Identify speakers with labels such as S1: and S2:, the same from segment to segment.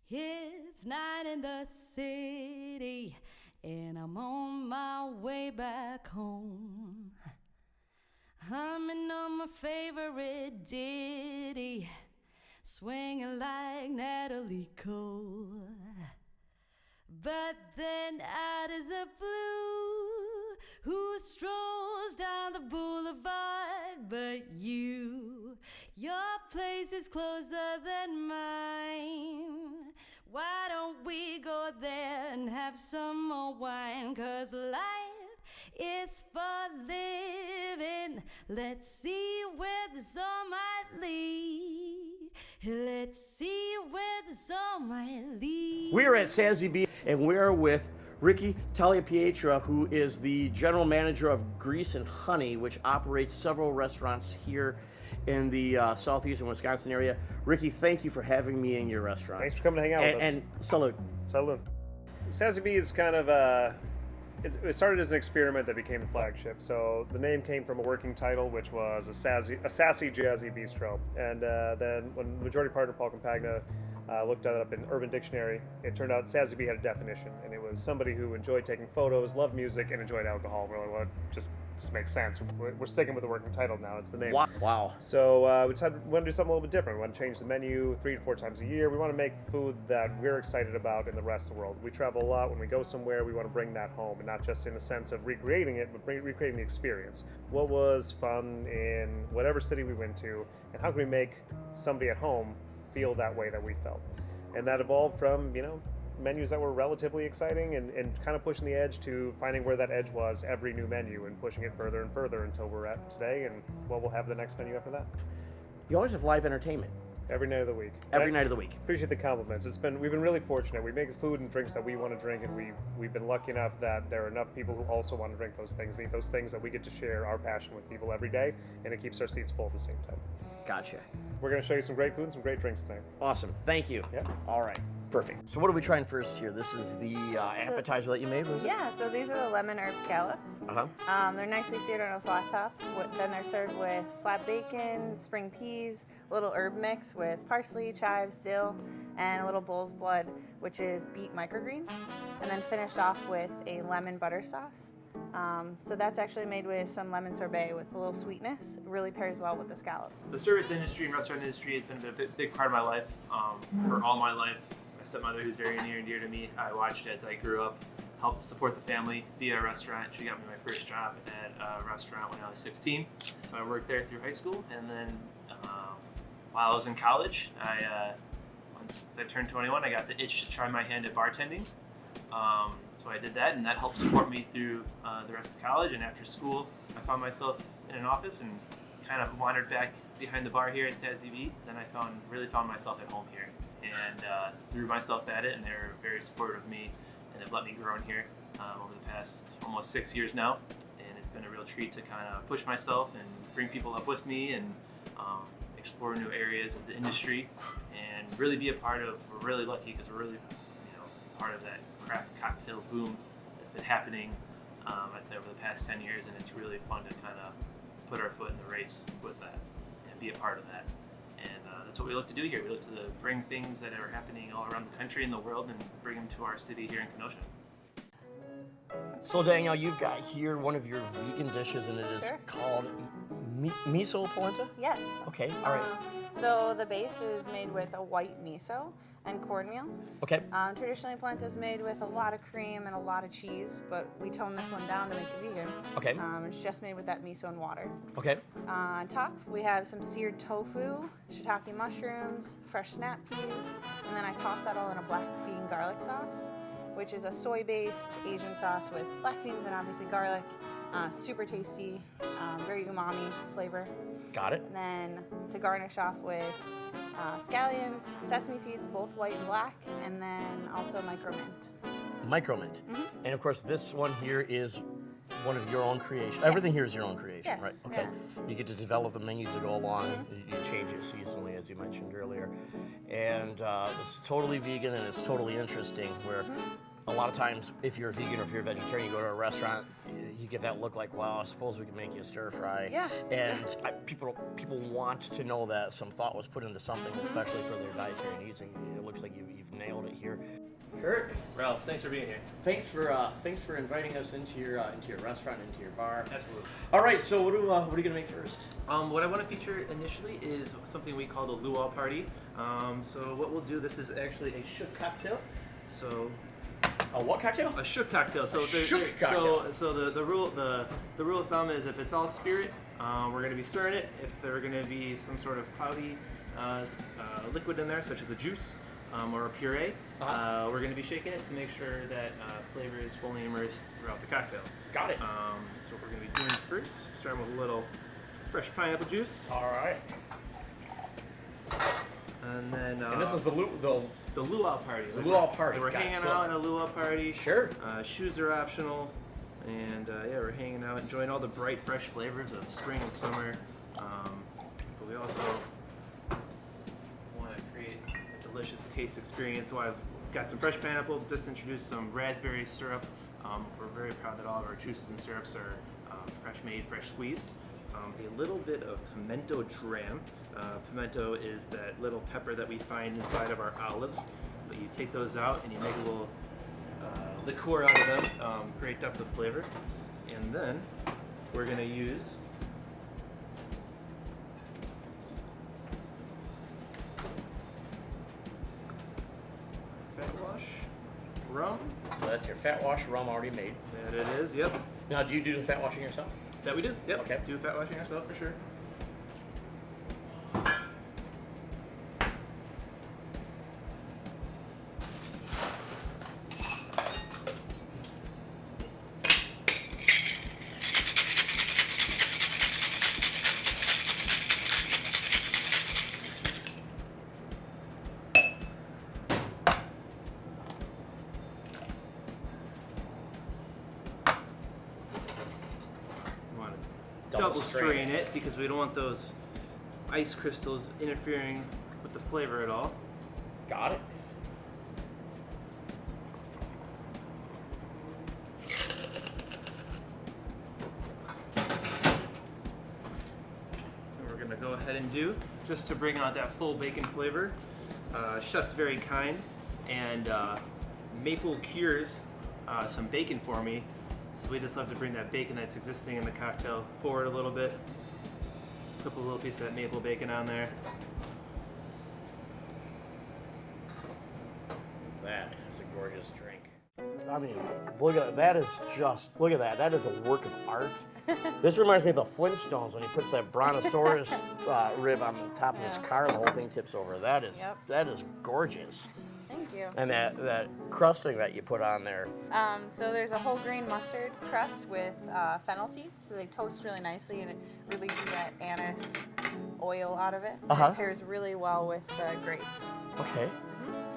S1: It's night in the city, and I'm on my way back home. Humming on my favorite ditty, swinging like Natalie Cole. But then out of the blue, who strolls down the boulevard but you? Your place is closer than mine. Why don't we go there and have some more wine? 'Cause life is for living. Let's see where this all might lead. Let's see where this all might lead.
S2: We're at Sazzy B, and we're with Ricky Tagliapietra, who is the general manager of Grease and Honey, which operates several restaurants here in the southeastern Wisconsin area. Ricky, thank you for having me in your restaurant.
S3: Thanks for coming to hang out with us.
S2: And salute.
S3: Salute. Sazzy B is kind of it started as an experiment that became the flagship. So the name came from a working title, which was a sassy jazzy bistro. And then when majority partner Paul Compagna looked that up in Urban Dictionary, it turned out Sazzy B had a definition, and it was somebody who enjoyed taking photos, loved music, and enjoyed alcohol. We're like, well, it just makes sense. We're sticking with the working title now. It's the name.
S2: Wow.
S3: So we decided we want to do something a little bit different. We want to change the menu 3 to 4 times a year. We want to make food that we're excited about in the rest of the world. We travel a lot. When we go somewhere, we want to bring that home, and not just in the sense of recreating it, but recreating the experience. What was fun in whatever city we went to, and how can we make somebody at home feel that way that we felt? And that evolved from, menus that were relatively exciting and kind of pushing the edge to finding where that edge was every new menu and pushing it further and further until we're at today and what we'll have the next menu after that.
S2: You always have live entertainment.
S3: Every night of the week.
S2: Every night of the week.
S3: Appreciate the compliments. We've been really fortunate. We make food and drinks that we want to drink, and we've been lucky enough that there are enough people who also want to drink those things and eat those things that we get to share our passion with people every day, and it keeps our seats full at the same time.
S2: Gotcha.
S3: We're going to show you some great food and some great drinks tonight.
S2: Awesome. Thank you.
S3: Yeah.
S2: All right. Perfect. So what are we trying first here? This is the appetizer that you made, was it?
S4: Yeah, so these are the lemon herb scallops. They're nicely seared on a flat top. Then they're served with slab bacon, spring peas, a little herb mix with parsley, chives, dill, and a little bull's blood, which is beet microgreens. And then finished off with a lemon butter sauce. So that's actually made with some lemon sorbet with a little sweetness. It really pairs well with the scallop.
S5: The service industry and restaurant industry has been a big part of my life. For all my life, my stepmother, who's very near and dear to me, I watched as I grew up, help support the family via a restaurant. She got me my first job at a restaurant when I was 16. So I worked there through high school, and then while I was in college, once I turned 21, I got the itch to try my hand at bartending. So I did that, and that helped support me through the rest of college. And after school, I found myself in an office and kind of wandered back behind the bar here at Sazzy B. Then I really found myself at home here, and threw myself at it. And they're very supportive of me, and have let me grow in here over the past almost 6 years now. And it's been a real treat to kind of push myself and bring people up with me and explore new areas of the industry, and really be a part of. We're really lucky because we're really part of that craft cocktail boom that's been happening, I'd say, over the past 10 years, and it's really fun to kind of put our foot in the race with that and be a part of that. And that's what we look to do here. We look to bring things that are happening all around the country and the world and bring them to our city here in Kenosha.
S2: So Danielle, you've got here one of your vegan dishes, and it is called Miso LaPorta?
S4: Yes.
S2: Okay, all right.
S4: So the base is made with a white miso and cornmeal.
S2: Okay.
S4: Traditionally, polenta is made with a lot of cream and a lot of cheese, but we toned this one down to make it vegan.
S2: Okay.
S4: It's just made with that miso and water.
S2: Okay.
S4: On top, we have some seared tofu, shiitake mushrooms, fresh snap peas, and then I toss that all in a black bean garlic sauce, which is a soy-based Asian sauce with black beans and obviously garlic. Super tasty, very umami flavor.
S2: Got it.
S4: And then to garnish off with scallions, sesame seeds, both white and black, and then also micromint.
S2: Micromint.
S4: Mm-hmm.
S2: And of course, this one here is one of your own creation. Everything here is your own creation,
S4: yes.
S2: right? Okay.
S4: Yeah.
S2: You get to develop the menus that go along.
S4: Mm-hmm.
S2: You change it seasonally, as you mentioned earlier. And it's totally vegan, and it's totally interesting. Where a lot of times, if you're a vegan or if you're a vegetarian, you go to a restaurant, you get that look like, well, I suppose we can make you a stir fry.
S4: Yeah.
S2: And people want to know that some thought was put into something, especially for their dietary needs. And it looks like you've nailed it here. Kurt,
S5: Ralph, thanks for being here.
S2: thanks for inviting us into your restaurant, into your bar.
S5: Absolutely.
S2: All right, so what are you gonna make first?
S5: What I want to feature initially is something we call the luau party. So what we'll do, this is actually a shook cocktail. So
S2: A what cocktail?
S5: a shook cocktail. So
S2: shook cocktail.
S5: So the rule of thumb is if it's all spirit, we're going to be stirring it. If there's going to be some sort of cloudy liquid in there, such as a juice or a puree, we're going to be shaking it to make sure that flavor is fully immersed throughout the cocktail.
S2: Got it.
S5: So what we're going to be doing first, starting with a little fresh pineapple juice,
S2: All right.
S5: and then
S2: And this is the
S5: luau party.
S2: The luau party.
S5: We're
S2: Got it.
S5: hanging out in a luau party.
S2: Sure.
S5: Shoes are optional, and yeah, we're hanging out, enjoying all the bright, fresh flavors of spring and summer. But we also want to create a delicious taste experience. So I've got some fresh pineapple. Just introduced some raspberry syrup. We're very proud that all of our juices and syrups are fresh made, fresh squeezed. A little bit of pimento dram. Pimento is that little pepper that we find inside of our olives. But you take those out and you make a little liqueur out of them, create depth of flavor. And then we're going to use fat wash rum.
S2: So that's your fat wash rum already made.
S5: That it is, yep.
S2: Now, do you do the fat washing yourself?
S5: That we do, yep.
S2: Okay.
S5: Do fat washing ourselves for sure. Double strain it because we don't want those ice crystals interfering with the flavor at all.
S2: Got it.
S5: And we're gonna go ahead and do, just to bring out that full bacon flavor, Chef's very kind and maple cures some bacon for me. So we just love to bring that bacon that's existing in the cocktail forward a little bit. Put a little piece of that maple bacon on there.
S2: That is a gorgeous drink. I mean, look at that. Look at that. That is a work of art. This reminds me of the Flintstones when he puts that brontosaurus rib on the top of his car and the whole thing tips over. That is gorgeous.
S4: Thank you.
S2: And that crusting that you put on there.
S4: So there's a whole grain mustard crust with fennel seeds, so they toast really nicely and it releases that anise oil out of it.
S2: Uh-huh.
S4: It pairs really well with the grapes.
S2: Okay.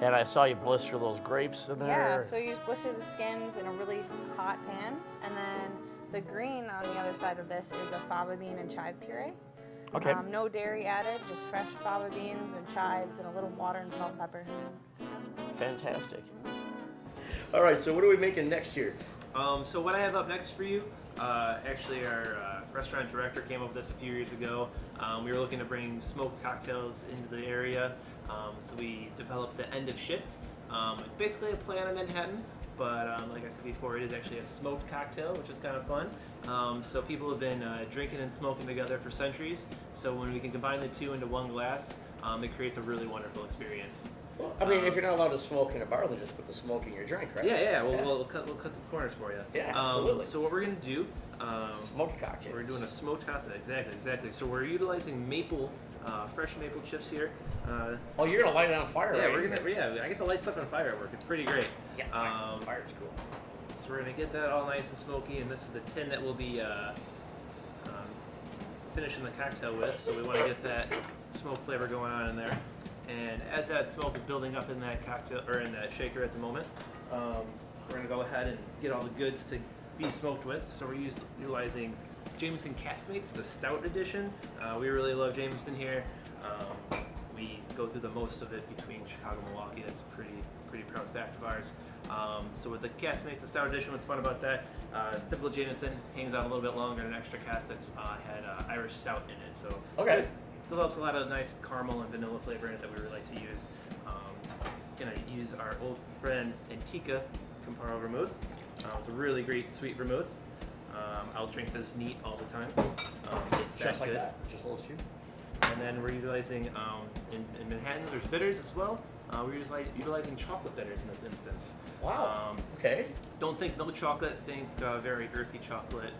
S2: And I saw you blister those grapes in there.
S4: Yeah, so you just blister the skins in a really hot pan, and then the green on the other side of this is a fava bean and chive puree.
S2: Okay.
S4: No dairy added, just fresh fava beans and chives and a little water and salt and pepper.
S2: Fantastic. All right, so what are we making next year?
S5: So what I have up next for you, actually our restaurant director came up with this a few years ago. We were looking to bring smoked cocktails into the area, so we developed the End of Shift. It's basically a play on a Manhattan, but like I said before, it is actually a smoked cocktail, which is kind of fun. So people have been drinking and smoking together for centuries, so when we can combine the two into one glass, it creates a really wonderful experience.
S2: Well, I mean, if you're not allowed to smoke in a bar, then just put the smoke in your drink, right?
S5: Yeah. We'll cut the corners for you.
S2: Yeah, absolutely.
S5: So what we're gonna do?
S2: Smoked cocktails.
S5: We're doing a smoked cocktail. Exactly. So we're utilizing fresh maple chips here.
S2: Oh, you're gonna light it on fire,
S5: Yeah,
S2: right?
S5: I get to light stuff on fire at work. It's pretty great.
S2: Yeah, fire's cool.
S5: So we're gonna get that all nice and smoky, and this is the tin that we'll be finishing the cocktail with. So we want to get that smoke flavor going on in there. And as that smoke is building up in that cocktail or in that shaker at the moment, we're gonna go ahead and get all the goods to be smoked with. So we're utilizing Jameson Caskmates, the stout edition. We really love Jameson here. We go through the most of it between Chicago and Milwaukee. That's a pretty proud fact of ours. So with the cask makes the stout edition, what's fun about that? Typical Jameson hangs out a little bit longer in an extra cask that's had Irish stout in it. So it develops a lot of nice caramel and vanilla flavor in it that we really like to use. Gonna use our old friend Antica Camparo vermouth. It's a really great sweet vermouth. I'll drink this neat all the time. It's
S2: Just like
S5: good.
S2: that. Just those two.
S5: And then we're utilizing, in Manhattan, there's bitters as well. We're utilizing chocolate bitters in this instance.
S2: Wow. Okay.
S5: Don't think milk chocolate, think very earthy chocolate,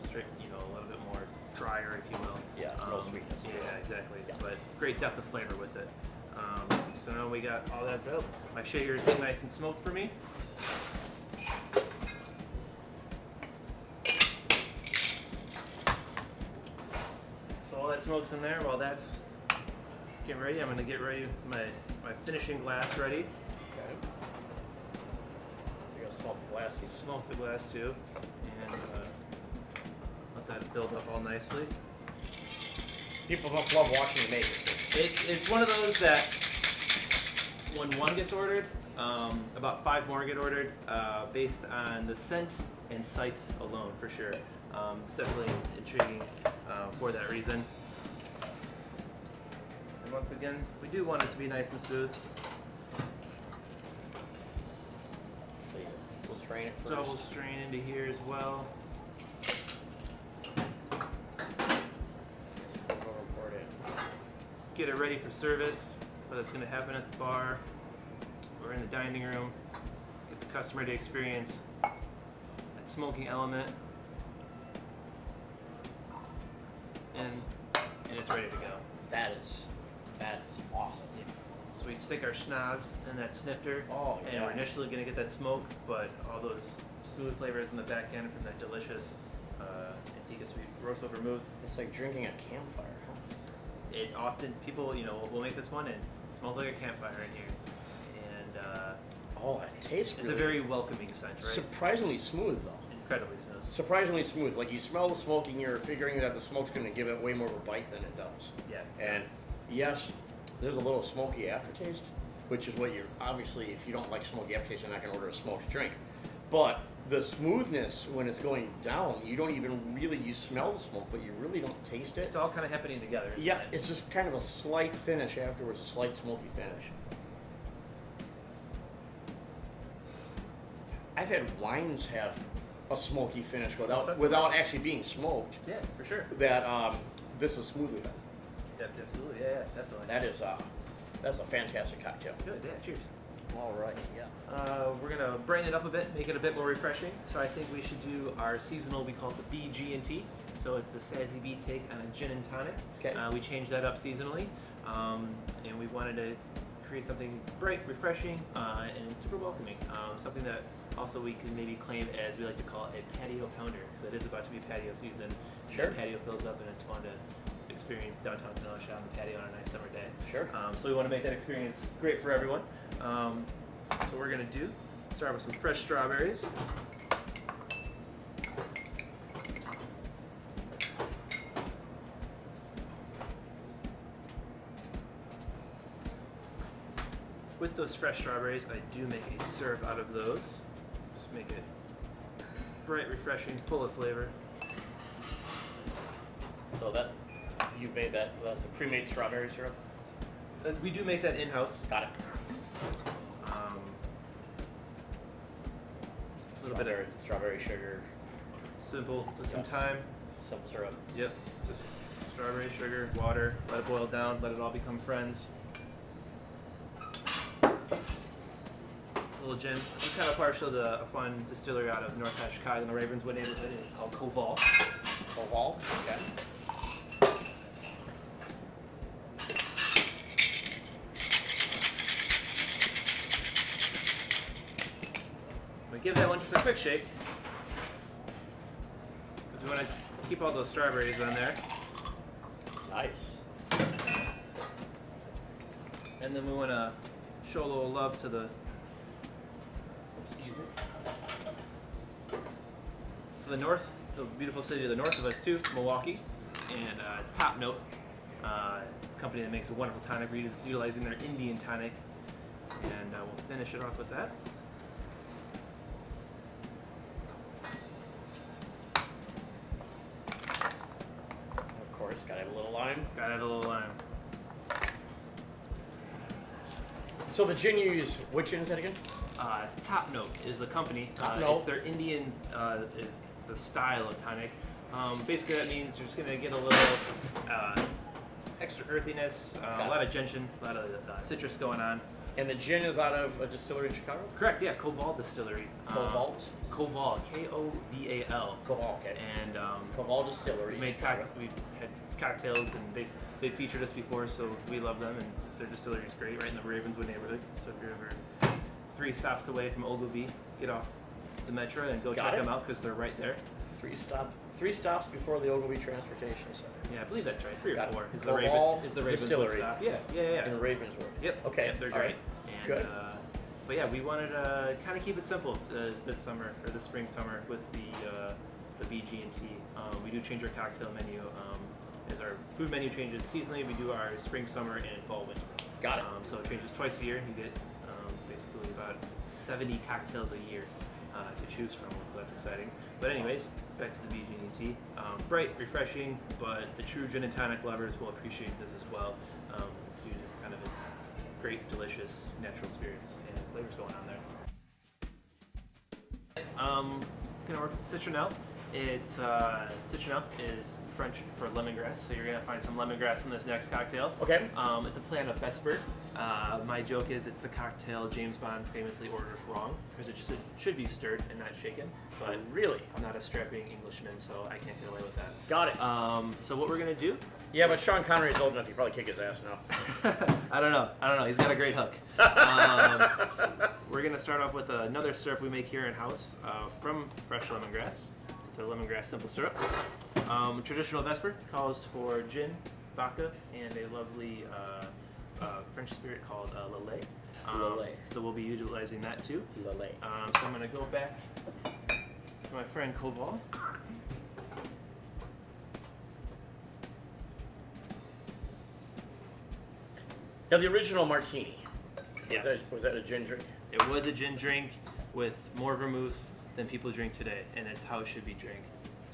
S5: straight, a little bit more drier, if you will.
S2: Yeah, no sweetness.
S5: Yeah, exactly.
S2: Yeah.
S5: But great depth of flavor with it. So now we got all that built. My shaker's getting nice and smoked for me. So all that smoke's in there. While that's getting ready, I'm going to get ready my finishing glass ready.
S2: Okay. So you're gonna smoke the glass.
S5: Smoke the glass too, and let that build up all nicely.
S2: People must love watching you make it.
S5: It's one of those that when one gets ordered, about 5 more get ordered based on the scent and sight alone, for sure. It's definitely intriguing for that reason. And once again, we do want it to be nice and smooth.
S2: So we'll strain it first.
S5: Double strain into here as well. Get it ready for service, whether it's going to happen at the bar or in the dining room. Get the customer to experience that smoking element, and it's ready to go.
S2: That is awesome.
S5: Yeah. So we stick our schnoz in that snifter, and
S2: yeah.
S5: we're initially going to get that smoke, but all those smooth flavors in the back end from that delicious Antica Sweet Rosso vermouth.
S2: It's like drinking a campfire. Huh?
S5: It often, people, will make this one and it smells like a campfire in here. And
S2: It tastes
S5: it's
S2: really
S5: a very welcoming scent, right?
S2: surprisingly smooth though.
S5: Incredibly smooth.
S2: Surprisingly smooth. Like you smell the smoke and you're figuring that the smoke's going to give it way more of a bite than it does.
S5: Yeah.
S2: And yes, there's a little smoky aftertaste, which is what you're obviously, if you don't like smoky aftertaste, you're not going to order a smoked drink. But the smoothness when it's going down, you don't even really, you smell the smoke, but you really don't taste it.
S5: It's all kind of happening together. Isn't
S2: Yeah,
S5: it?
S2: it's just kind of a slight finish afterwards, a slight smoky finish. I've had wines have a smoky finish without actually being smoked.
S5: Yeah, for sure.
S2: That this is smoothly done.
S5: Yeah, absolutely. Yeah, definitely.
S2: That's a fantastic cocktail.
S5: Good. Yeah, cheers.
S2: All right, yeah.
S5: We're gonna brighten it up a bit, make it a bit more refreshing. So I think we should do our seasonal. We call it the BG&T. So it's the Sazzy B take on a gin and tonic.
S2: Okay.
S5: We changed that up seasonally, and we wanted to create something bright, refreshing, and super welcoming. Something that also we can maybe claim as, we like to call it, a patio pounder, because it is about to be patio season.
S2: Sure.
S5: The patio fills up, and it's fun to experience downtown Kenosha on the patio on a nice summer day.
S2: Sure.
S5: So we want to make that experience great for everyone. So we're gonna start with some fresh strawberries. With those fresh strawberries, I do make a syrup out of those. Just make it bright, refreshing, full of flavor.
S2: So you made that's a pre-made strawberry syrup?
S5: We do make that in-house.
S2: Got it.
S5: A little bit of
S2: strawberry sugar,
S5: simple, just some time.
S2: simple syrup.
S5: Yep, just strawberry, sugar, water, let it boil down, let it all become friends. A little gin. I'm kind of partial to a fun distillery out of north side Chicago in the Ravenswood neighborhood. It's called Koval.
S2: Koval? Okay.
S5: We give that one just a quick shake, because we want to keep all those strawberries on there.
S2: Nice.
S5: And then we want to show a little love to the, to the north, the beautiful city to the north of us too, Milwaukee. And top note, it's a company that makes a wonderful tonic. We're utilizing their Indian tonic, and we'll finish it off with that.
S2: Of course, gotta have a little lime.
S5: Gotta have a little lime.
S2: So the gin you use, which gin is that again?
S5: Top Note is the company.
S2: Top Note.
S5: It's their Indian, is the style of tonic. Basically, that means you're just gonna get a little extra earthiness, a lot of gentian, a lot of citrus going on.
S2: And the gin is out of a distillery in Chicago?
S5: Correct, yeah, Koval Distillery.
S2: Koval?
S5: Koval, K-O-V-A-L.
S2: Koval, okay.
S5: And
S2: Koval Distillery.
S5: we've had cocktails, and they featured us before, so we love them, and their distillery is great, right in the Ravenswood neighborhood. So if you're ever 3 stops away from Ogilvy, get off the metro and go check them out because they're right there.
S2: 3 stops before the Ogilvy Transportation Center.
S5: Yeah, I believe that's right. 3 or 4 is the
S2: Koval
S5: Ravenswood
S2: Distillery.
S5: stop. Yeah.
S2: In Ravenswood.
S5: Yep.
S2: Okay.
S5: Yep, they're
S2: All
S5: great.
S2: right.
S5: And,
S2: Good.
S5: But yeah, we wanted to kind of keep it simple this summer or this spring summer with the BG&T. We do change our cocktail menu. As our food menu changes seasonally, we do our spring, summer, and fall, winter.
S2: Got it.
S5: So it changes twice a year. You get basically about 70 cocktails a year to choose from, so that's exciting. But anyways, back to the BG&T. Bright, refreshing, but the true gin and tonic lovers will appreciate this as well. Due to just kind of its great, delicious, natural spirits and flavors going on there. Gonna work with citronelle. Citronelle is French for lemongrass, so you're gonna find some lemongrass in this next cocktail.
S2: Okay.
S5: It's a plant of Vesper. My joke is it's the cocktail James Bond famously orders wrong, because it should be stirred and not shaken. But
S2: really,
S5: I'm not a strapping Englishman, so I can't get away with that.
S2: Got it.
S5: So what we're gonna do?
S2: Yeah, but Sean Connery's old enough; he probably kick his ass now.
S5: I don't know. He's got a great hook. We're gonna start off with another syrup we make here in house from fresh lemongrass. It's a lemongrass simple syrup. Traditional Vesper calls for gin, vodka, and a lovely French spirit called Lillet.
S2: Lillet.
S5: So we'll be utilizing that too.
S2: Lillet.
S5: So I'm gonna go back to my friend Koval.
S2: Now, the original martini.
S5: Yes.
S2: Was that a gin drink?
S5: It was a gin drink with more vermouth than people drink today, and it's how it should be drank.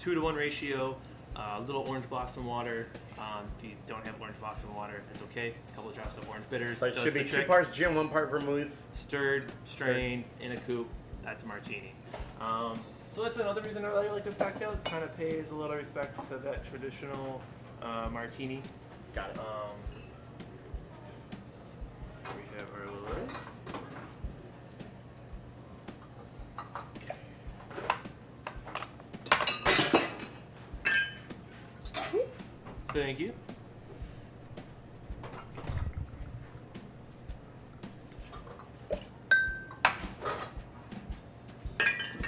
S5: 2-to-1 ratio, a little orange blossom water. If you don't have orange blossom water, it's okay. A couple of drops of orange bitters.
S2: So it
S5: does
S2: should be
S5: the
S2: 2
S5: trick.
S2: parts gin, 1 part vermouth.
S5: Stirred, strained, in a coupe. That's a martini. So that's another reason I really like this cocktail. It kind of pays a little respect to that traditional martini.
S2: Got it.
S5: We have our Lillet. Thank you.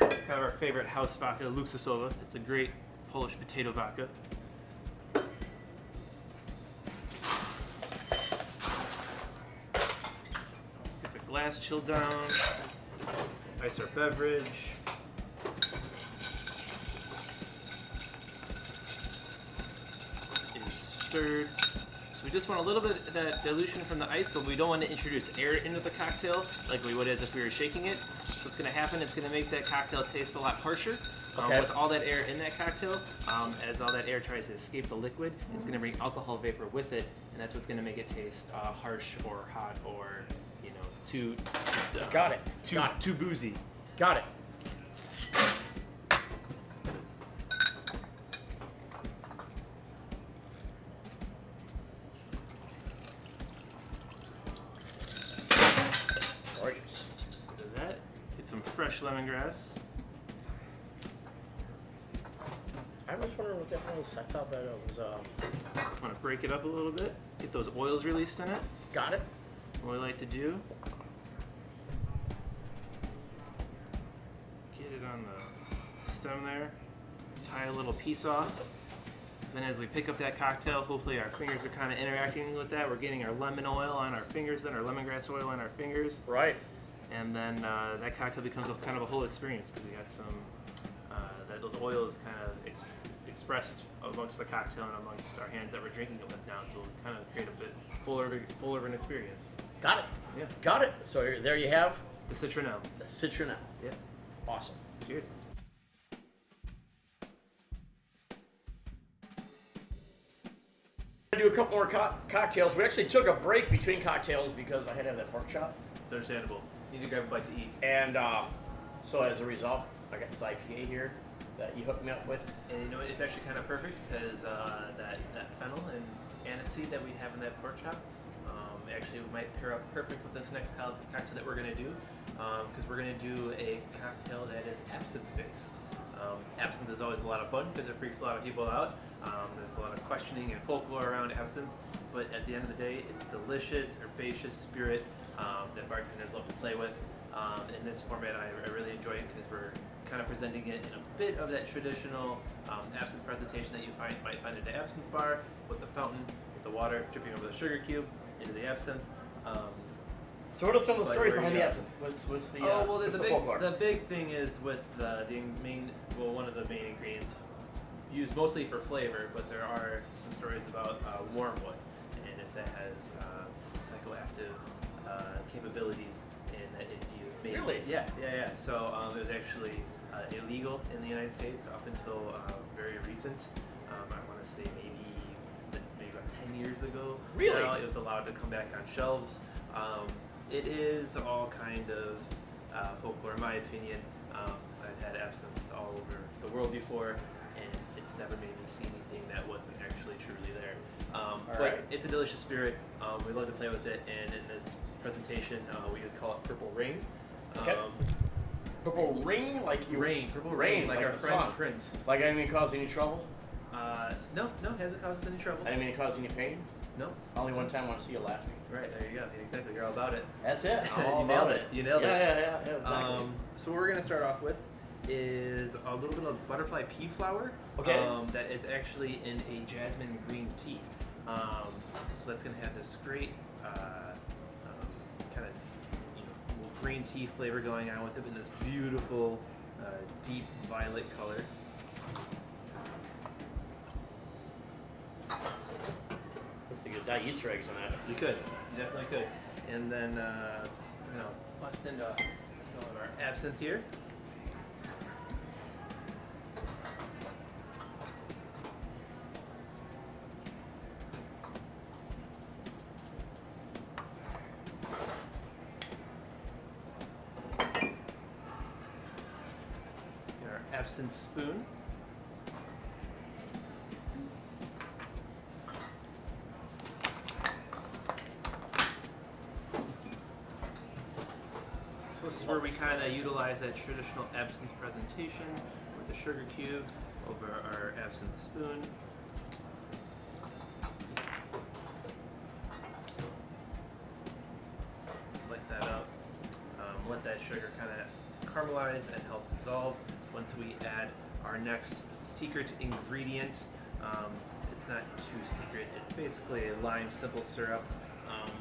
S5: It's kind of our favorite house vodka, Luxusowa. It's a great Polish potato vodka. Get the glass chilled down. Ice our beverage. Stirred. So we just want a little bit of that dilution from the ice, but we don't want to introduce air into the cocktail like we would as if we were shaking it. So what's going to happen, it's going to make that cocktail taste a lot harsher.
S2: Okay.
S5: With all that air in that cocktail, as all that air tries to escape the liquid, it's going to bring alcohol vapor with it, and that's what's going to make it taste harsh or hot or, too...
S2: Got it.
S5: Too boozy.
S2: Got it. Gorgeous.
S5: Get that. Get some fresh lemongrass.
S2: I was wondering what that was. I thought that it was.
S5: Want to break it up a little bit, get those oils released in it.
S2: Got it.
S5: What we like to do, get it on the stem there, tie a little piece off. Then as we pick up that cocktail, hopefully our fingers are kind of interacting with that. We're getting our lemon oil on our fingers, then our lemongrass oil on our fingers.
S2: Right.
S5: And then that cocktail becomes kind of a whole experience because we got some, those oils kind of expressed amongst the cocktail and amongst our hands that we're drinking it with now. So we'll kind of create a bit fuller of an experience.
S2: Got it.
S5: Yeah.
S2: Got it. So there you have
S5: The Citronelle.
S2: the Citronelle.
S5: Yeah.
S2: Awesome.
S5: Cheers.
S2: I'm gonna do a couple more cocktails. We actually took a break between cocktails because I had to have that pork chop.
S5: It's understandable. You need to grab a bite to eat.
S2: And so as a result, I got this IPA here that you hooked me up with.
S5: And you know what? It's actually kind of perfect because that fennel and aniseed that we have in that pork chop actually might pair up perfect with this next cocktail that we're going to do because we're going to do a cocktail that is absinthe based. Absinthe is always a lot of fun because it freaks a lot of people out. There's a lot of questioning and folklore around absinthe, but at the end of the day, it's a delicious, herbaceous spirit that bartenders love to play with. In this format, I really enjoy it because we're kind of presenting it in a bit of that traditional absinthe presentation that you might find at an absinthe bar, with the fountain, with the water dripping over the sugar cube into the absinthe.
S2: So what are some of the stories
S5: where
S2: behind
S5: you
S2: the
S5: go.
S2: absinthe? What's the
S5: the big
S2: folklore?
S5: the big thing is with one of the main ingredients used mostly for flavor, but there are some stories about wormwood and if that has psychoactive capabilities and that if you made
S2: Really?
S5: Yeah. So it was actually illegal in the United States up until very recent. I want to say maybe about 10 years ago.
S2: Really?
S5: Now it was allowed to come back on shelves. It is all kind of folklore, in my opinion. I've had absinthe all over the world before, and it's never made me see anything that wasn't actually truly there. But
S2: right.
S5: it's a delicious spirit. We love to play with it, and in this presentation, we would call it Purple Rain.
S2: Okay. Purple ring,
S5: Purple Rain, like our
S2: the
S5: friend
S2: song.
S5: Prince.
S2: Like I didn't mean to cause any trouble.
S5: No, hasn't caused us any trouble.
S2: I didn't mean to cause any pain.
S5: No.
S2: Only one time I want to see you laughing.
S5: Right, there you go. Exactly, you're all about it.
S2: That's it. I'm all
S5: You
S2: about
S5: nailed it. You nailed it.
S2: Yeah, exactly.
S5: So what we're going to start off with is a little bit of butterfly pea flower.
S2: Okay.
S5: That is actually in a jasmine green tea. So that's going to have this great kind of green tea flavor going on with it in this beautiful deep violet color.
S2: Looks like you could dye Easter eggs on that.
S5: You could. You definitely could. And then, bust into some of our absinthe here. Get our absinthe spoon. This is where we kind of utilize that traditional absinthe presentation with the sugar cube over our absinthe spoon. Light that up. Let that sugar kind of caramelize and help dissolve. Once we add our next secret ingredient, it's not too secret. It's basically a lime simple syrup.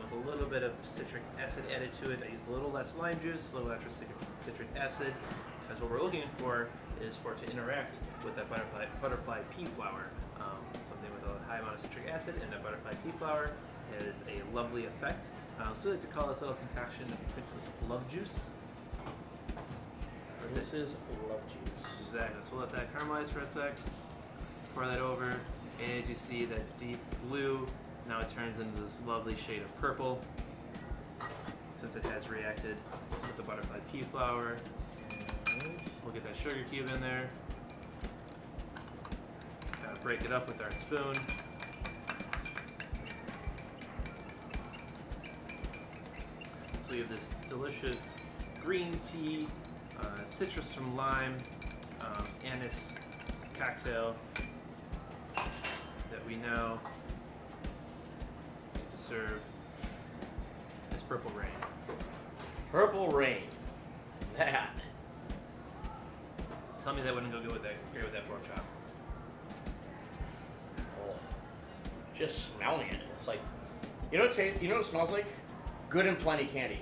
S5: With a little bit of citric acid added to it. I used a little less lime juice, a little extra citric acid, because what we're looking for is for it to interact with that butterfly pea flower. Something with a high amount of citric acid and that butterfly pea flower has a lovely effect. So we like to call this little concoction Princess Love Juice.
S2: This is love juice.
S5: Exactly. So we'll let that caramelize for a sec. Pour that over, and as you see, that deep blue now it turns into this lovely shade of purple since it has reacted with the butterfly pea flower. We'll get that sugar cube in there. Kind of break it up with our spoon. So we have this delicious green tea, citrus from lime, anise cocktail that we now need to serve as Purple Rain.
S2: Purple Rain. That.
S5: Tell me that wouldn't go good with that pork chop.
S2: Oh, just smelling it. It's like, you know what it smells like? Good and plenty candy.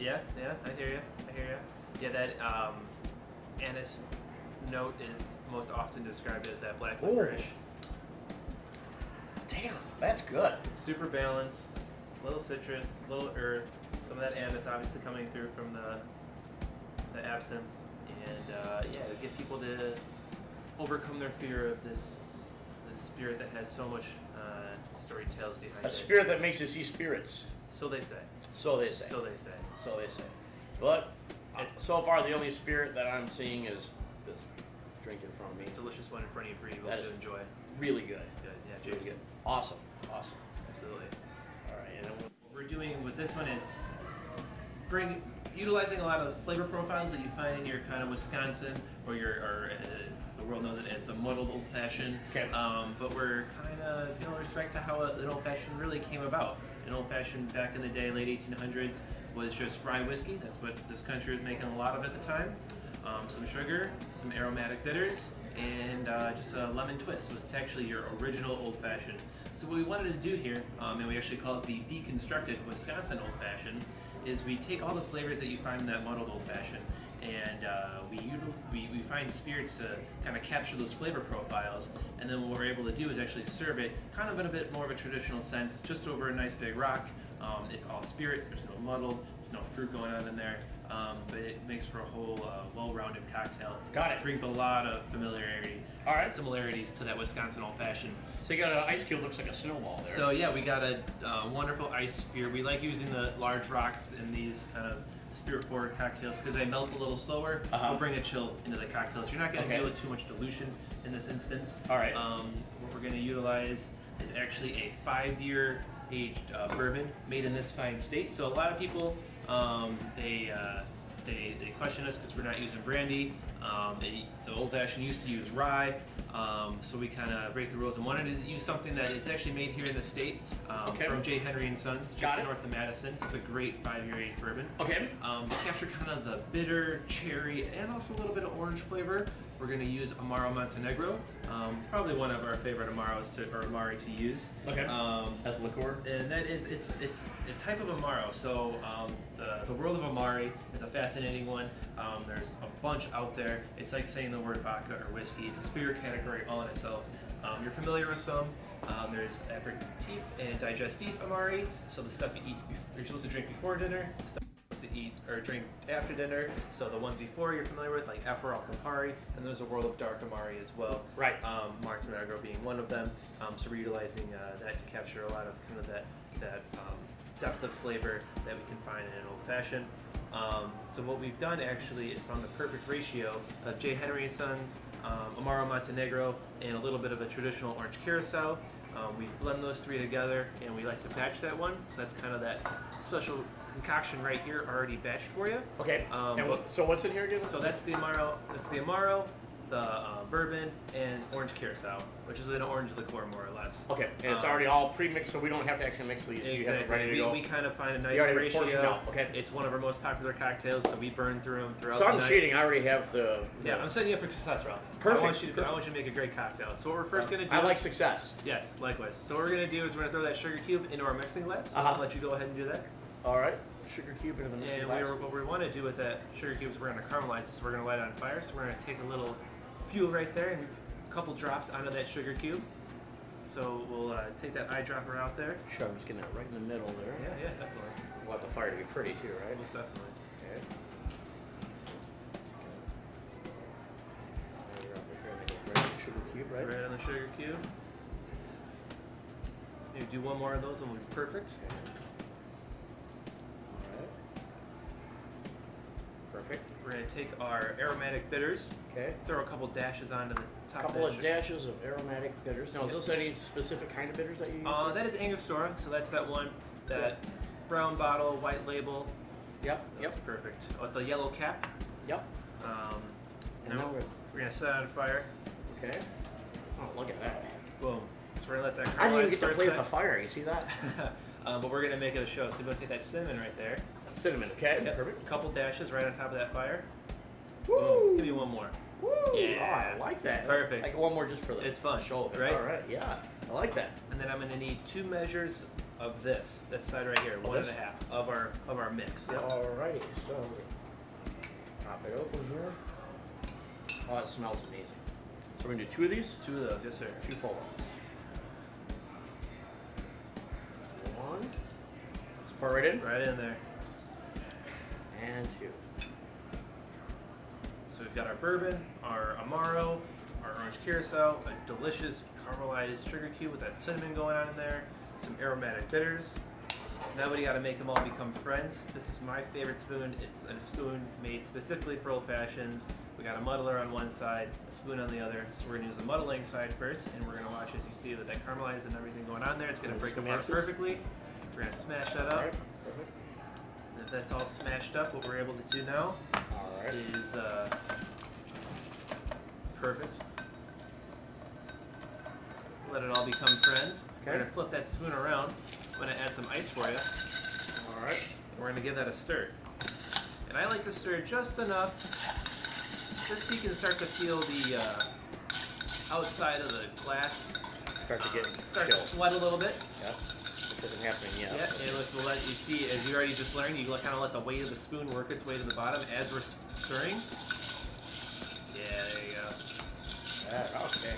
S5: Yeah, I hear you. Yeah, that anise note is most often described as that black
S2: Ooh.
S5: licorice.
S2: Damn, that's good.
S5: It's super balanced, little citrus, little earth, some of that anise obviously coming through from the absinthe, and yeah, to get people to overcome their fear of this spirit that has so much story tales behind it.
S2: A spirit that makes you see spirits.
S5: So they say.
S2: So they say.
S5: So they say.
S2: So they say. But so far, the only spirit that I'm seeing is this drink in front of me.
S5: Delicious one in front of you for you
S2: That
S5: to
S2: is
S5: enjoy.
S2: Really good.
S5: Good. Yeah,
S2: Really
S5: cheers.
S2: good. Awesome. Awesome.
S5: Absolutely.
S2: All right. And then
S5: What we're doing with this one is utilizing a lot of flavor profiles that you find in your kind of Wisconsin, or as the world knows it as the muddled old fashioned.
S2: Okay.
S5: But we're kind of respect to how an old fashioned really came about. An old fashioned back in the day, late 1800s, was just rye whiskey. That's what this country was making a lot of at the time. Some sugar, some aromatic bitters, and just a lemon twist was actually your original old fashioned. So what we wanted to do here, and we actually call it the deconstructed Wisconsin old fashioned, is we take all the flavors that you find in that muddled old fashioned, and we find spirits to kind of capture those flavor profiles, and then what we're able to do is actually serve it kind of in a bit more of a traditional sense, just over a nice big rock. It's all spirit, there's no muddled, there's no fruit going on in there, but it makes for a whole well-rounded cocktail.
S2: Got it.
S5: It brings a lot of familiarity,
S2: All right.
S5: similarities to that Wisconsin old fashioned.
S2: So you got an ice cube, looks like a snowball there.
S5: So yeah, we got a wonderful ice sphere. We like using the large rocks in these kind of spirit-forward cocktails because they melt a little slower.
S2: Uh-huh.
S5: We'll bring a chill into the cocktails. You're not going to
S2: Okay.
S5: feel it too much dilution in this instance.
S2: All right.
S5: What we're going to utilize is actually a 5-year aged bourbon made in this fine state. So a lot of people they question us because we're not using brandy. The old fashioned used to use rye, so we kind of break the rules and wanted to use something that is actually made here in the state
S2: Okay.
S5: from J. Henry and Sons,
S2: Got
S5: just
S2: it.
S5: north of Madison. So it's a great 5-year aged bourbon.
S2: Okay.
S5: To capture kind of the bitter, cherry, and also a little bit of orange flavor, we're going to use Amaro Montenegro, probably one of our favorite Amaros or Amari to use.
S2: Okay. As liqueur.
S5: And that is, it's a type of Amaro. So the world of Amari is a fascinating one. There's a bunch out there. It's like saying the word vodka or whiskey. It's a spirit category all in itself. You're familiar with some. There's aperitif and digestif Amari. So the stuff you eat, you're supposed to drink before dinner. The stuff you're supposed to eat or drink after dinner. So the ones before you're familiar with, like Aperol Campari, and there's a world of dark Amari as well.
S2: Right.
S5: Montenegro being one of them. So we're utilizing that to capture a lot of kind of that depth of flavor that we can find in an old fashioned. So what we've done actually is found the perfect ratio of J. Henry and Sons, Amaro Montenegro, and a little bit of a traditional orange curacao. We blend those three together, and we like to batch that one. So that's kind of that special concoction right here, already batched for you.
S2: Okay. So what's in here again?
S5: So that's the Amaro. The bourbon, and orange curacao, which is an orange liqueur more or less.
S2: Okay, and it's already all pre-mixed, so we don't have to actually mix these.
S5: Exactly.
S2: You have it ready to go.
S5: We kind of find a nice
S2: You already have it portioned
S5: ratio.
S2: out, okay.
S5: It's one of our most popular cocktails, so we burn through them throughout
S2: So
S5: the
S2: I'm
S5: night.
S2: cheating. I already have the.
S5: Yeah, I'm setting you up for success, Ralph.
S2: Perfect.
S5: I want you to make a great cocktail. So what we're first going to do...
S2: I like success.
S5: Yes, likewise. So what we're going to do is we're going to throw that sugar cube into our mixing glass. So
S2: Uh-huh.
S5: I'll let you go ahead and do that.
S2: All right. Sugar cube into the mixing
S5: And
S2: glass.
S5: what we want to do with that sugar cube is we're going to caramelize this. So we're going to light it on fire. So we're going to take a little fuel right there and a couple drops onto that sugar cube. So we'll take that eyedropper out there.
S2: Sure, I'm just getting it right in the middle there.
S5: Yeah, definitely.
S2: We want the fire to be pretty too, right?
S5: Most definitely.
S2: Okay. Sugar cube, right?
S5: Right on the sugar cube. Maybe do one more of those and we'll be perfect.
S2: Alright. Perfect.
S5: We're going to take our aromatic bitters,
S2: Okay.
S5: throw a couple dashes onto the
S2: A
S5: top
S2: couple
S5: of
S2: of
S5: that
S2: dashes of aromatic bitters. Now,
S5: Yep.
S2: is this any specific kind of bitters that you use?
S5: That is Angostura, so that's that one, that brown bottle, white label.
S2: Yep.
S5: That's perfect. With the yellow cap.
S2: Yep. And
S5: Now
S2: now
S5: we're going to set it on fire.
S2: okay. Oh, look at that.
S5: Boom. So we're going to let that
S2: I didn't
S5: caramelize
S2: even get
S5: for
S2: to
S5: a
S2: play with
S5: sec.
S2: the fire. You see that?
S5: But we're going to make it a show. So we're going to take that cinnamon right there.
S2: Cinnamon. Okay.
S5: Yep.
S2: Perfect.
S5: A couple dashes right on top of that fire.
S2: Woo!
S5: Boom. Give me one more.
S2: Woo!
S5: Yeah.
S2: Oh, I like that.
S5: Perfect.
S2: Like one more just for the
S5: It's fun,
S2: show,
S5: right?
S2: All right. Yeah. I like that.
S5: And then I'm going to need 2 measures of this side right here,
S2: Of
S5: one and
S2: this?
S5: a half of our mix. Yep.
S2: Alrighty, so pop it open here. Oh, it smells amazing. So we're going to do 2 of these?
S5: 2 of those, yes sir.
S2: 2 full ones. 1. Let's pour right in.
S5: Right in there.
S2: And 2.
S5: So we've got our bourbon, our Amaro, our orange curacao, a delicious caramelized sugar cube with that cinnamon going on in there, some aromatic bitters. Now we got to make them all become friends. This is my favorite spoon. It's a spoon made specifically for old fashions. We got a muddler on one side, a spoon on the other. So we're going to use the muddling side first, and we're going to watch as you see that caramelized and everything going on there. It's going to break apart perfectly. We're going to smash that up.
S2: Right. Perfect.
S5: And if that's all smashed up, what we're able to do now is perfect. Let it all become friends.
S2: Okay.
S5: We're going to flip that spoon around. I'm going to add some ice for you.
S2: All right.
S5: We're going to give that a stir. And I like to stir just enough, just so you can start to feel the outside of the glass
S2: Start to get
S5: start to
S2: chilled.
S5: sweat a little bit.
S2: Yep. It isn't happening yet.
S5: Yeah, and we'll let you see, as you already just learned, you kind of let the weight of the spoon work its way to the bottom as we're stirring. Yeah, there you go.
S2: Okay.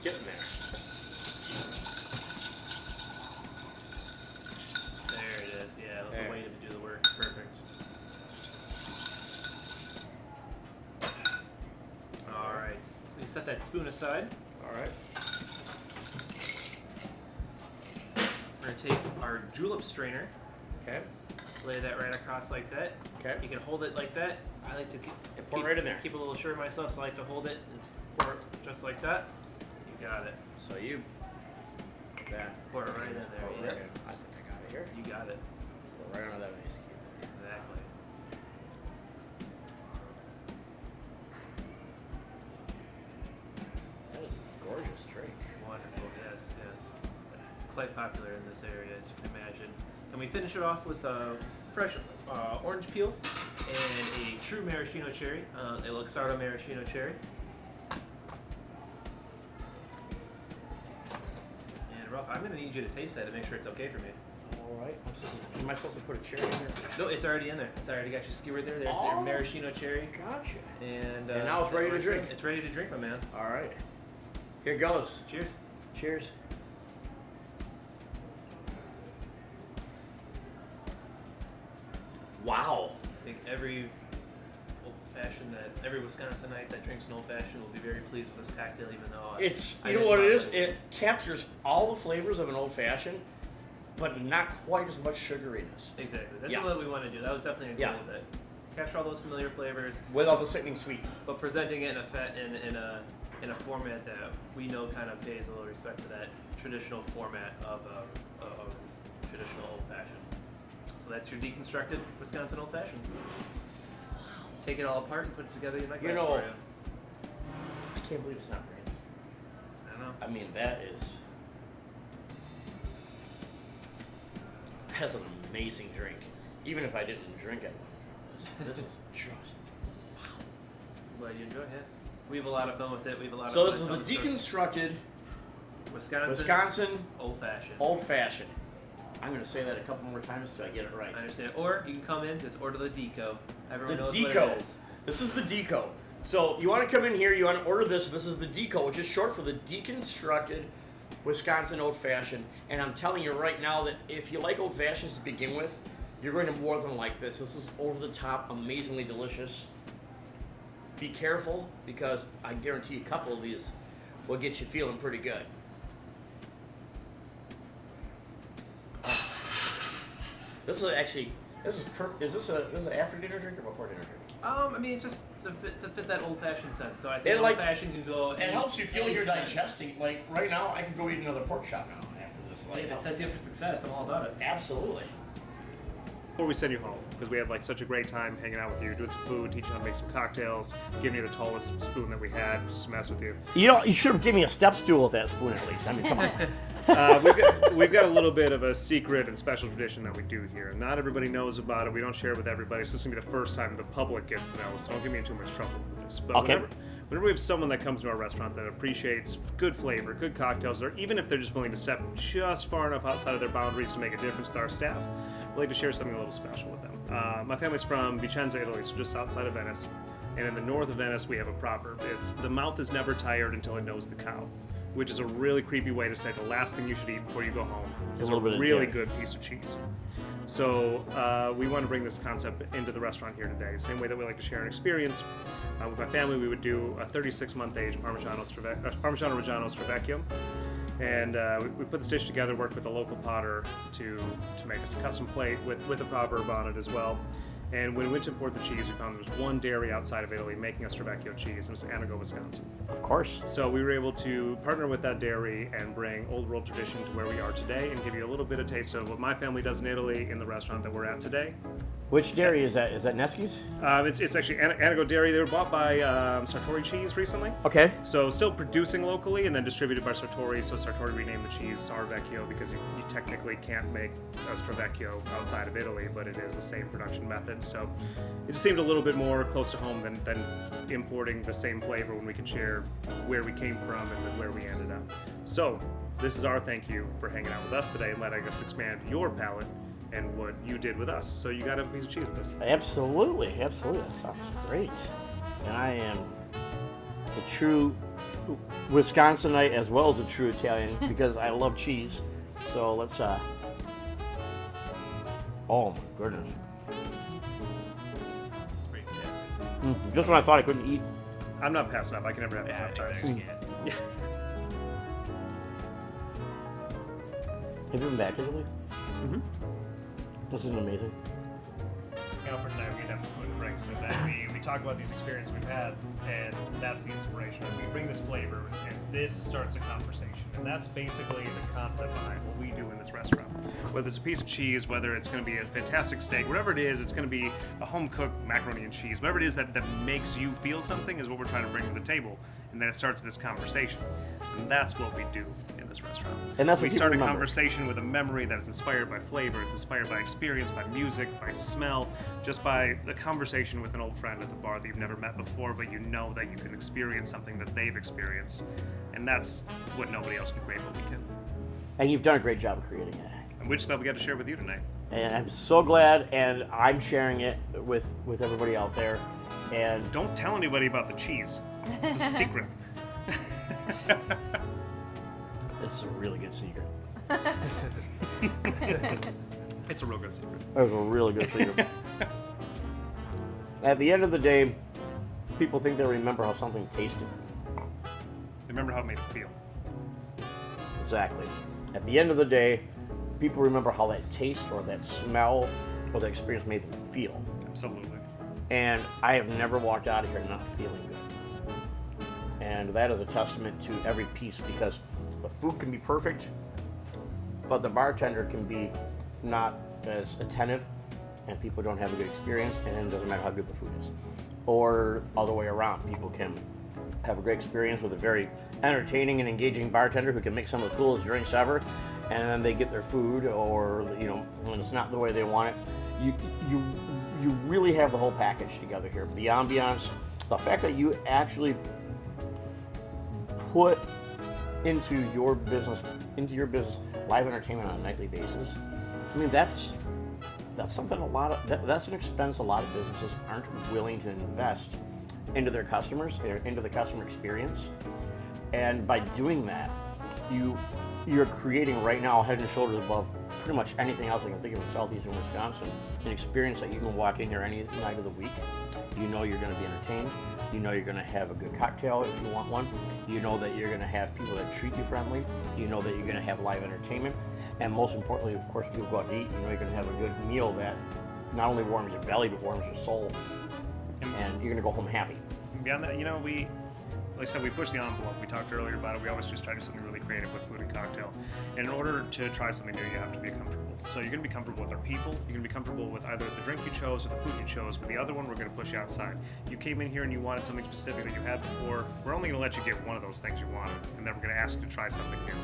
S2: Getting there.
S5: There it is. Yeah, let
S2: There.
S5: the weight of it do the work. Perfect. All right. We set that spoon aside.
S2: All right.
S5: We're going to take our julep strainer,
S2: Okay.
S5: lay that right across like that.
S2: Okay.
S5: You can hold it like that. I like to
S2: And pour it right in there.
S5: keep a little sure myself, so I like to hold it and pour it just like that. You got it.
S2: So you that
S5: Pour it right in there.
S2: pour
S5: Yep.
S2: right in. I think I got it here.
S5: You got it.
S2: Pour right onto that ice cube.
S5: Exactly.
S2: That is a gorgeous drink.
S5: Wonderful. Yes, yes. It's quite popular in this area, as you can imagine. And we finish it off with a fresh orange peel and a true maraschino cherry, a Luxardo maraschino cherry. And Ralph, I'm going to need you to taste that to make sure it's okay for me.
S2: All right. Am I supposed to put a cherry in there?
S5: No, it's already in there. It's already got you skewered there. There's your maraschino cherry.
S2: Gotcha.
S5: And
S2: now it's ready to drink.
S5: It's ready to drink, my man.
S2: All right. Here goes.
S5: Cheers.
S2: Cheers. Wow.
S5: I think every every Wisconsinite that drinks an old fashioned will be very pleased with this cocktail, even though
S2: It's
S5: I
S2: you know
S5: didn't
S2: what it
S5: love
S2: is. It captures all the flavors of an old fashioned, but not quite as much sugariness.
S5: Exactly. That's
S2: Yeah.
S5: what we want to do. That was definitely a
S2: Yeah.
S5: goal of it. Capture all those familiar flavors,
S2: Without the sickening sweet.
S5: but presenting it in a format that we know kind of pays a little respect to that traditional format of a traditional old fashioned. So that's your deconstructed Wisconsin old fashioned. Take it all apart and put it together in my glass
S2: know,
S5: for you.
S2: I can't believe it's not brandy.
S5: I don't know.
S2: I mean, that's an amazing drink. Even if I didn't drink it, this is just
S5: Glad you enjoy it. We have a lot of fun with it. We have a lot
S2: So
S5: of
S2: this is
S5: fun
S2: the
S5: telling stories.
S2: deconstructed Wisconsin
S5: old fashioned.
S2: old fashioned. I'm going to say that a couple more times till I get it right.
S5: I understand. Or you can come in, just order the deco. Everyone
S2: The
S5: knows
S2: deco.
S5: what it is.
S2: This is the deco. So you want to come in here, you want to order this. This is the deco, which is short for the deconstructed Wisconsin old fashioned. And I'm telling you right now that if you like old fashions to begin with, you're going to more than like this. This is over the top, amazingly delicious. Be careful, because I guarantee a couple of these will get you feeling pretty good. This is actually, is this an after dinner drink or before dinner drink?
S5: I mean, it's just to fit that old fashioned sense. So I think
S2: And,
S5: old
S2: like,
S5: fashioned can go.
S2: It helps you feel you're
S5: anytime.
S2: digesting. Like right now, I could go eat another pork chop now after this. Like,
S5: If it sets you up for success, I'm all about it.
S2: absolutely.
S3: Before we send you home, because we had like such a great time hanging out with you, doing some food, teaching you how to make some cocktails, giving you the tallest spoon that we had, just to mess with you.
S2: You should have given me a step stool with that spoon at least. I mean, come on.
S3: We've got a little bit of a secret and special tradition that we do here. Not everybody knows about it. We don't share it with everybody. So this is gonna be the first time the public gets to know. So don't get me in too much trouble with this. But
S2: Okay.
S3: whenever we have someone that comes to our restaurant that appreciates good flavor, good cocktails, or even if they're just willing to step just far enough outside of their boundaries to make a difference with our staff, we like to share something a little special with them. My family's from Vicenza, Italy, so just outside of Venice. And in the north of Venice, we have a proverb. It's, the mouth is never tired until it knows the cow, which is a really creepy way to say the last thing you should eat before you go home is a really good piece of cheese. So we want to bring this concept into the restaurant here today. Same way that we like to share an experience. With my family, we would do a 36-month age Parmigiano Reggiano Stravecchio. And we put this dish together, worked with a local potter to make us a custom plate with a proverb on it as well. And when we went to import the cheese, we found there was one dairy outside of Italy making a Stravecchio cheese, and it was Anago, Wisconsin.
S2: Of course.
S3: So we were able to partner with that dairy and bring old world tradition to where we are today and give you a little bit of taste of what my family does in Italy in the restaurant that we're at today.
S2: Which dairy is that? Is that Nesky's?
S3: It's actually Anago Dairy. They were bought by Sartori Cheese recently.
S2: Okay.
S3: So still producing locally and then distributed by Sartori. So Sartori renamed the cheese Sarvecchio because you technically can't make a Stravecchio outside of Italy, but it is the same production method. So it just seemed a little bit more close to home than importing the same flavor when we could share where we came from and then where we ended up. So this is our thank you for hanging out with us today and letting us expand your palate and what you did with us. So you got a piece of cheese with us.
S2: Absolutely. That sounds great. And I am a true Wisconsinite as well as a true Italian because I love cheese. So let's oh my goodness.
S5: It's pretty fantastic.
S2: Just when I thought I couldn't eat.
S3: I'm not passing up. I can never have this sometimes. Yeah.
S2: Have you been back to Italy?
S3: Mm-hmm.
S2: This is amazing.
S3: For tonight, we're gonna have some food and drinks, and then we talk about these experiences we've had, and that's the inspiration. We bring this flavor, and this starts a conversation, and that's basically the concept behind what we do in this restaurant. Whether it's a piece of cheese, whether it's going to be a fantastic steak, whatever it is, it's going to be a home-cooked macaroni and cheese. Whatever it is that makes you feel something is what we're trying to bring to the table, and then it starts this conversation, and that's what we do in this restaurant.
S2: And that's what
S3: we
S2: people
S3: start a
S2: remember.
S3: Conversation with a memory that is inspired by flavor, it's inspired by experience, by music, by smell, just by the conversation with an old friend at the bar that you've never met before, but you know that you can experience something that they've experienced, and that's what nobody else can create but we can.
S2: And you've done a great job of creating it.
S3: And which stuff we got to share with you tonight.
S2: And I'm so glad, and I'm sharing it with everybody out there. And
S3: Don't tell anybody about the cheese. It's a secret.
S2: this is a really good secret.
S3: It's a real good secret.
S2: That was a really good secret. At the end of the day, people think they remember how something tasted.
S3: Remember how it made it feel.
S2: Exactly. At the end of the day, people remember how that taste or that smell or that experience made them feel.
S3: Absolutely.
S2: And I have never walked out of here not feeling good. And that is a testament to every piece because the food can be perfect, but the bartender can be not as attentive and people don't have a good experience, and it doesn't matter how good the food is. Or other way around, people can have a great experience with a very entertaining and engaging bartender who can make some of the coolest drinks ever, and then they get their food, or when it's not the way they want it. You really have the whole package together here. The ambiance, the fact that you actually put into your business live entertainment on a nightly basis. I mean, that's something that's an expense a lot of businesses aren't willing to invest into their customers, into the customer experience. And by doing that, you're creating right now, head and shoulders above pretty much anything else I can think of in southeastern Wisconsin, an experience that you can walk in here any night of the week. You know you're going to be entertained. You know you're going to have a good cocktail if you want one. You know that you're going to have people that treat you friendly. You know that you're going to have live entertainment. And most importantly, of course, people go out to eat. You know you're going to have a good meal that not only warms your belly, but warms your soul. And you're going to go home happy.
S3: Beyond that, like I said, we push the envelope. We talked earlier about it. We always just try to do something really creative with food and cocktail. And in order to try something new, you have to be comfortable. So you're going to be comfortable with our people. You're going to be comfortable with either the drink you chose or the food you chose. With the other one, we're going to push you outside. You came in here and you wanted something specific that you had before. We're only going to let you get one of those things you wanted, and then we're going to ask you to try something new.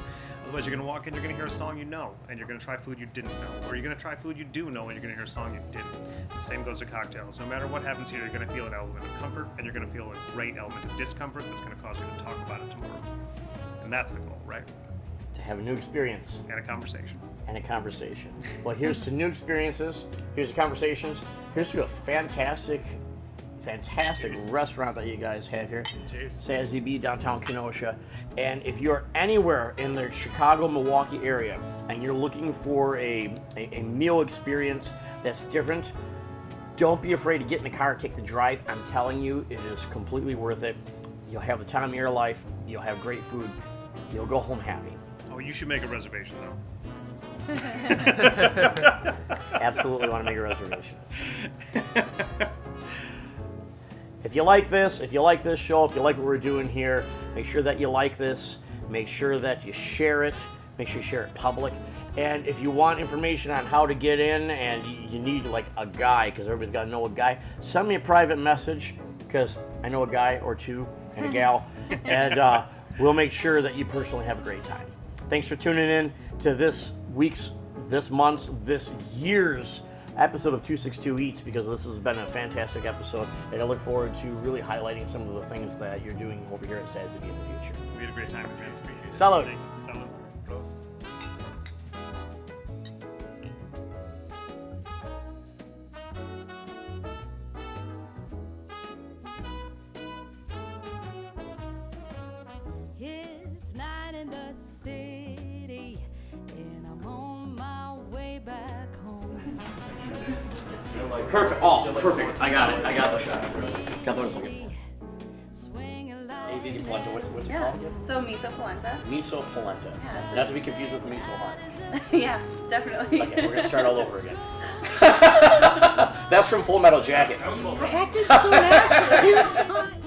S3: Otherwise, you're going to walk in, you're going to hear a song you know, and you're going to try food you didn't know. Or you're going to try food you do know, and you're going to hear a song you didn't. The same goes to cocktails. No matter what happens here, you're going to feel an element of comfort, and you're going to feel a great element of discomfort that's going to cause you to talk about it tomorrow. And that's the goal, right?
S2: To have a new experience.
S3: And a conversation.
S2: and a conversation. Well, here's to new experiences. Here's to conversations. Here's to a fantastic restaurant that you guys have here. Sazzy B, downtown Kenosha. And if you're anywhere in the Chicago, Milwaukee area and you're looking for a meal experience that's different, don't be afraid to get in the car, take the drive. I'm telling you, it is completely worth it. You'll have the time of your life. You'll have great food. You'll go home happy.
S3: Oh, you should make a reservation, though.
S2: Absolutely want to make a reservation. If you like this show, if you like what we're doing here, make sure that you like this. Make sure that you share it. Make sure you share it public. And if you want information on how to get in and you need like a guy, because everybody's got to know a guy, send me a private message, because I know a guy or two and a gal, and we'll make sure that you personally have a great time. Thanks for tuning in to this week's, this month's, this year's episode of 262 Eats, because this has been a fantastic episode, and I look forward to really highlighting some of the things that you're doing over here at Sazzy B in the future.
S3: We had a great time, man. Appreciate it.
S2: Salud.
S3: Salud. Prost.
S1: It's night in the city, and I'm on my way back home.
S2: Perfect. Oh, perfect. I got it. I got the shot. Got what I was looking for. Vegan polenta. What's it called again?
S4: So miso polenta.
S2: Miso polenta.
S4: Yeah, so
S2: Not to be confused with miso hot.
S4: Yeah, definitely.
S2: Okay, we're gonna start all over again. That's from Full Metal Jacket.
S4: I acted so naturally.